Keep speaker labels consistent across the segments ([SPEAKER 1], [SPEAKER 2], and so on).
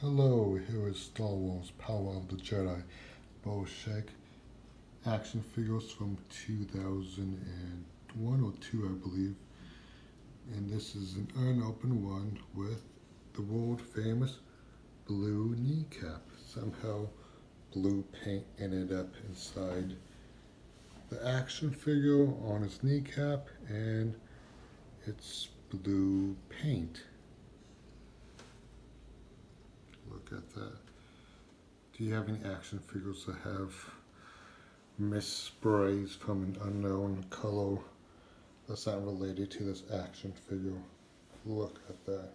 [SPEAKER 1] Hello, here is Star Wars Power of the Jedi Boshek action figures from 2001 or 2, I believe. And this is an unopened one with the world famous blue kneecap. Somehow blue paint ended up inside the action figure on its kneecap, and it's blue paint. Look at that. Do you have any action figures that have mist sprays from an unknown color that's not related to this action figure? Look at that.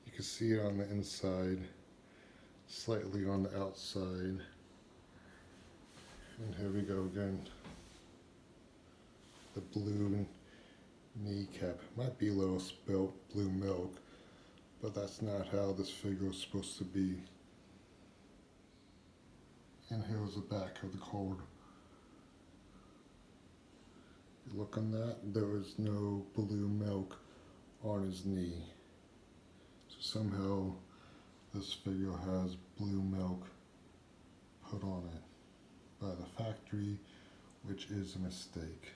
[SPEAKER 1] You can see it on the inside, slightly on the outside. And here we go again. The blue kneecap. Might be a little spilt blue milk, but that's not how this figure is supposed to be. And here's the back of the card. Look on that, there is no blue milk on his knee. So somehow this figure has blue milk put on it by the factory, which is a mistake.